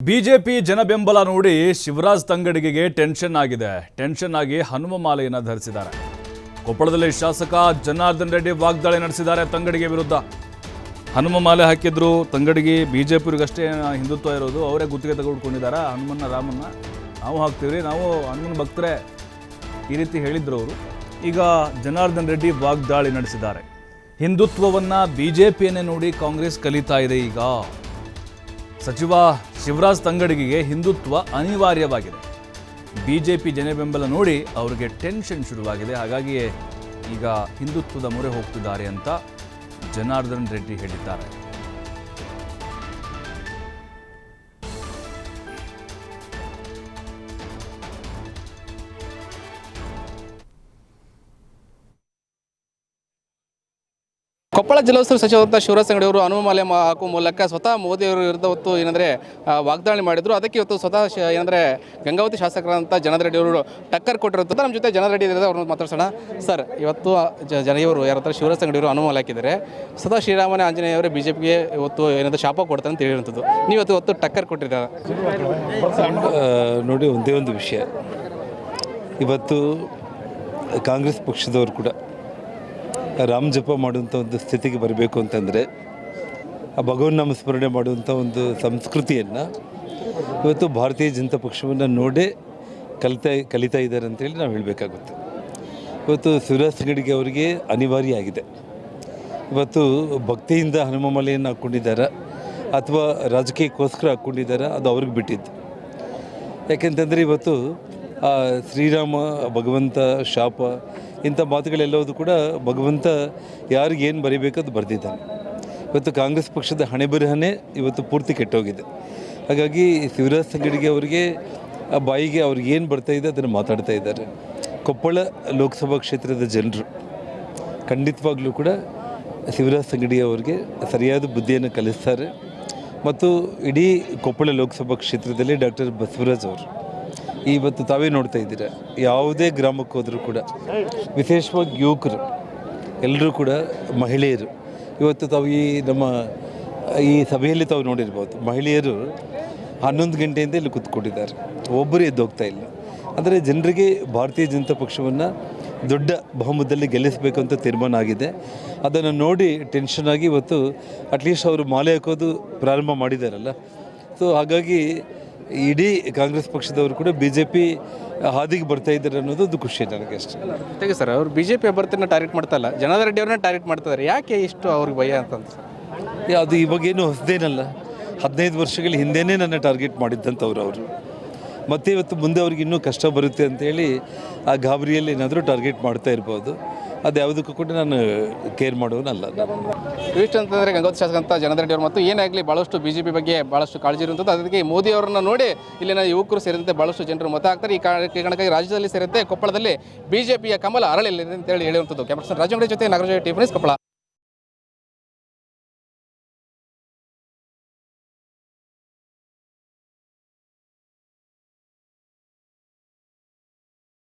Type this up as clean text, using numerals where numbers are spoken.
BJP ಜನಬೆಂಬಲ ನೋಡಿ Shivraj ತಂಗಡಗಿಗೆ tension ಆಗಿದೆ. Tension ಆಗಿ ಹನುಮ ಮಾಲೆಯನ್ನು ಧರಿಸಿದ್ದಾರೆ. ಕೊಪ್ಪಳದಲ್ಲಿ ಶಾಸಕ ಜನಾರ್ದನ್ ರೆಡ್ಡಿ ವಾಗ್ದಾಳಿ ನಡೆಸಿದ್ದಾರೆ ತಂಗಡಿಗೆ ವಿರುದ್ಧ. ಹನುಮ ಮಾಲೆ ಹಾಕಿದ್ರು ತಂಗಡಿಗೆ. ಬಿಜೆಪಿಯವರಿಗಷ್ಟೇ ಹಿಂದುತ್ವ ಇರೋದು, ಅವರೇ ಗುತ್ತಿಗೆ ತೆಗೆದುಕೊಂಡಿದ್ದಾರೆ. ಹನುಮನ್ನ ರಾಮನ್ನ ನಾವು ಹಾಕ್ತೀವ್ರಿ, ನಾವು ಹನುಮನ ಭಕ್ತರೇ, ಈ ರೀತಿ ಹೇಳಿದ್ರು ಅವರು. ಈಗ ಜನಾರ್ದನ್ ರೆಡ್ಡಿ ವಾಗ್ದಾಳಿ ನಡೆಸಿದ್ದಾರೆ. ಹಿಂದುತ್ವವನ್ನು ಬಿಜೆಪಿಯನ್ನೇ ನೋಡಿ ಕಾಂಗ್ರೆಸ್ ಕಲಿತಾ ಇದೆ. ಈಗ ಸಚಿವ ಶಿವರಾಜ್ ತಂಗಡಗಿಗೆ ಹಿಂದುತ್ವ ಅನಿವಾರ್ಯವಾಗಿದೆ. ಬಿಜೆಪಿ ಜನಬೆಂಬಲ ನೋಡಿ ಅವರಿಗೆ ಟೆನ್ಷನ್ ಶುರುವಾಗಿದೆ. ಹಾಗಾಗಿಯೇ ಈಗ ಹಿಂದುತ್ವದ ಮೊರೆ ಹೋಗ್ತಿದ್ದಾರೆ ಅಂತ ಜನಾರ್ದನ್ ರೆಡ್ಡಿ ಹೇಳಿದ್ದಾರೆ. ಕೊಪ್ಪಳ ಜಿಲ್ಲಾ ಉಸ್ತುವಾರಿ ಸಚಿವ ಶಿವರಾಜ್ ತಂಗಡಗಿ ಅವರು ಹನುಮ ಮಾಲೆ ಹಾಕುವ ಮೂಲಕ ಸ್ವತಃ ಮೋದಿ ಅವರ ವಿರುದ್ಧ ಹೊತ್ತು ಏನಂದರೆ ವಾಗ್ದಾಳಿ ಮಾಡಿದರು. ಅದಕ್ಕೆ ಇವತ್ತು ಸ್ವತಃ ಏನಂದರೆ ಗಂಗಾವತಿ ಶಾಸಕರಂತ ಜನಾರ್ದನ್ ರೆಡ್ಡಿ ಅವರು ಟಕ್ಕರ್ ಕೊಟ್ಟಿರುತ್ತೆ. ನಮ್ಮ ಜೊತೆ ಜನಾರ್ದನ್ ರೆಡ್ಡಿ ಇದ್ದಾರೆ, ಅವ್ರನ್ನ ಮಾತಾಡ್ಸೋಣ. ಸರ್, ಇವತ್ತು ಇವರು ಯಾರ ಹತ್ರ ಶಿವರಾಜ್ ತಂಗಡಗಿ ಅವರು ಹನುಮ ಮಾಲೆ ಹಾಕಿದ್ದಾರೆ. ಸ್ವತಃ ಶ್ರೀರಾಮನೇ ಆಂಜನೇಯವರೇ ಬಿಜೆಪಿಗೆ ಇವತ್ತು ಏನಂದ್ರೆ ಶಾಪ ಕೊಡ್ತಾರೆ ಅಂತ ಹೇಳಿರುವಂಥದ್ದು. ನೀವು ಇವತ್ತು ಟಕ್ಕರ್ ಕೊಟ್ಟಿದ್ದಾರೆ. ನೋಡಿ, ಒಂದೇ ಒಂದು ವಿಷಯ, ಇವತ್ತು ಕಾಂಗ್ರೆಸ್ ಪಕ್ಷದವರು ಕೂಡ ರಾಮ ಜಪ ಮಾಡುವಂಥ ಒಂದು ಸ್ಥಿತಿಗೆ ಬರಬೇಕು ಅಂತಂದರೆ ಆ ಭಗವನ್ ನಾಮಸ್ಮರಣೆ ಮಾಡುವಂಥ ಒಂದು ಸಂಸ್ಕೃತಿಯನ್ನು ಇವತ್ತು ಭಾರತೀಯ ಜನತಾ ಪಕ್ಷವನ್ನು ನೋಡೇ ಕಲಿತಾ ಇದ್ದಾರೆ ಅಂತೇಳಿ ನಾವು ಹೇಳಬೇಕಾಗುತ್ತೆ. ಇವತ್ತು ಶಿವರಾಜ್ ತಂಗಡಗಿ ಅವರಿಗೆ ಅನಿವಾರ್ಯ ಆಗಿದೆ. ಇವತ್ತು ಭಕ್ತಿಯಿಂದ ಹನುಮ ಮಾಲೆಯನ್ನು ಹಾಕ್ಕೊಂಡಿದ್ದಾರೆ ಅಥವಾ ರಾಜಕೀಯಕ್ಕೋಸ್ಕರ ಹಾಕ್ಕೊಂಡಿದ್ದಾರೆ, ಅದು ಅವ್ರಿಗೆ ಬಿಟ್ಟಿದ್ದು. ಯಾಕೆಂತಂದರೆ ಇವತ್ತು ಶ್ರೀರಾಮ ಭಗವಂತ ಶಾಪ ಇಂಥ ಮಾತುಗಳೆಲ್ಲವೂ ಕೂಡ ಭಗವಂತ ಯಾರಿಗೇನು ಬರೀಬೇಕದು ಬರೆದಿದ್ದಾನೆ. ಇವತ್ತು ಕಾಂಗ್ರೆಸ್ ಪಕ್ಷದ ಹಣೆ ಬರಹನೇ ಇವತ್ತು ಪೂರ್ತಿ ಕೆಟ್ಟೋಗಿದೆ. ಹಾಗಾಗಿ ಶಿವರಾಜ್ ತಂಗಡಗಿ ಅವರಿಗೆ ಬಾಯಿಗೆ ಅವ್ರಿಗೇನು ಬರ್ತಾಯಿದೆ ಅದನ್ನು ಮಾತಾಡ್ತಾ ಇದ್ದಾರೆ. ಕೊಪ್ಪಳ ಲೋಕಸಭಾ ಕ್ಷೇತ್ರದ ಜನರು ಖಂಡಿತವಾಗ್ಲೂ ಕೂಡ ಶಿವರಾಜ್ ತಂಗಡಗಿ ಅವರಿಗೆ ಸರಿಯಾದ ಬುದ್ಧಿಯನ್ನು ಕಲಿಸ್ತಾರೆ. ಮತ್ತು ಇಡೀ ಕೊಪ್ಪಳ ಲೋಕಸಭಾ ಕ್ಷೇತ್ರದಲ್ಲಿ ಡಾಕ್ಟರ್ ಬಸವರಾಜ್ ಅವರು ಇವತ್ತು ತಾವೇ ನೋಡ್ತಾ ಇದ್ದೀರ, ಯಾವುದೇ ಗ್ರಾಮಕ್ಕೆ ಹೋದರೂ ಕೂಡ ವಿಶೇಷವಾಗಿ ಯುವಕರು ಎಲ್ಲರೂ ಕೂಡ ಮಹಿಳೆಯರು ಇವತ್ತು ತಾವು ನಮ್ಮ ಈ ಸಭೆಯಲ್ಲಿ ತಾವು ನೋಡಿರ್ಬೋದು, ಮಹಿಳೆಯರು 11 ಗಂಟೆಯಿಂದ ಇಲ್ಲಿ ಕೂತ್ಕೊಂಡಿದ್ದಾರೆ, ಒಬ್ಬರು ಎದ್ದು ಹೋಗ್ತಾ ಇಲ್ಲ. ಅಂದರೆ ಜನರಿಗೆ ಭಾರತೀಯ ಜನತಾ ಪಕ್ಷವನ್ನು ದೊಡ್ಡ ಬಹುಮತದಲ್ಲಿ ಗೆಲ್ಲಿಸಬೇಕು ಅಂತ ತೀರ್ಮಾನ ಆಗಿದೆ. ಅದನ್ನು ನೋಡಿ ಟೆನ್ಷನ್ ಆಗಿ ಇವತ್ತು ಅಟ್ಲೀಸ್ಟ್ ಅವರು ಮಾಲೆ ಹಾಕೋದು ಪ್ರಾರಂಭ ಮಾಡಿದಾರಲ್ಲ. ಸೊ ಹಾಗಾಗಿ ಇಡೀ ಕಾಂಗ್ರೆಸ್ ಪಕ್ಷದವರು ಕೂಡ BJP ಹಾದಿಗೆ ಬರ್ತಾ ಇದ್ದಾರೆ ಅನ್ನೋದು ಒಂದು ಖುಷಿ ನನಗೆ ಅಷ್ಟೇ. ಜೊತೆಗೆ ಸರ್, ಅವರು BJP ಅಭ್ಯರ್ಥಿನ ಟಾರ್ಗೆಟ್ ಮಾಡ್ತಾ ಇಲ್ಲ, ಜನಾರ್ದನ್ ರೆಡ್ಡಿ ಅವ್ರನ್ನ ಟಾರ್ಗೆಟ್ ಮಾಡ್ತಾರೆ. ಯಾಕೆ ಇಷ್ಟು ಅವ್ರಿಗೆ ಭಯ ಅಂತಂದು? ಅದು ಇವಾಗೇನು ಹೊಸದೇನಲ್ಲ, 15 ವರ್ಷಗಳ ಹಿಂದೆಯೇ ನನ್ನ ಟಾರ್ಗೆಟ್ ಮಾಡಿದ್ದಂಥವ್ರು ಅವರು. ಮತ್ತು ಇವತ್ತು ಮುಂದೆ ಅವ್ರಿಗೆ ಇನ್ನೂ ಕಷ್ಟ ಬರುತ್ತೆ ಅಂತೇಳಿ ಆ ಗಾಬರಿಯಲ್ಲಿ ಏನಾದರೂ ಟಾರ್ಗೆಟ್ ಮಾಡ್ತಾ ಇರ್ಬೋದು. ಅದು ಯಾವುದಕ್ಕೂ ಕೂಡ ನಾನು ಕೇರ್ ಮಾಡೋನಲ್ಲ. ಇಷ್ಟು ಅಂತಂದರೆ ಗಂಗಾವತಿ ಶಾಸಕ ಅಂತ ಜನಾರ್ದನ್ ರೆಡ್ಡಿ ಅವರು ಮತ್ತು ಏನಾಗಲಿ ಭಾಳಷ್ಟು BJP ಬಗ್ಗೆ ಭಾಳಷ್ಟು ಕಾಳಜಿ ಇರುವಂಥದ್ದು. ಅದಕ್ಕೆ ಮೋದಿ ಅವರನ್ನು ನೋಡಿ ಇಲ್ಲಿನ ಯುವಕರು ಸೇರಿದಂತೆ ಭಾಳಷ್ಟು ಜನರು ಮತ ಹಾಕ್ತಾರೆ. ಈ ಕಾರಣಕ್ಕಾಗಿ ರಾಜ್ಯದಲ್ಲಿ ಸೇರಿದಂತೆ ಕೊಪ್ಪಳದಲ್ಲಿ BJPಯ ಕಮಲ ಅರಳಿಲ್ಲ ಅಂತೇಳಿ ಹೇಳುವಂಥದ್ದು. ಕ್ಯಾಮರಾ ರಾಜಂಗಡಿ ಜೊತೆ ನಾಗರಾಜ, ಟಿ ಕೊಪ್ಪಳ.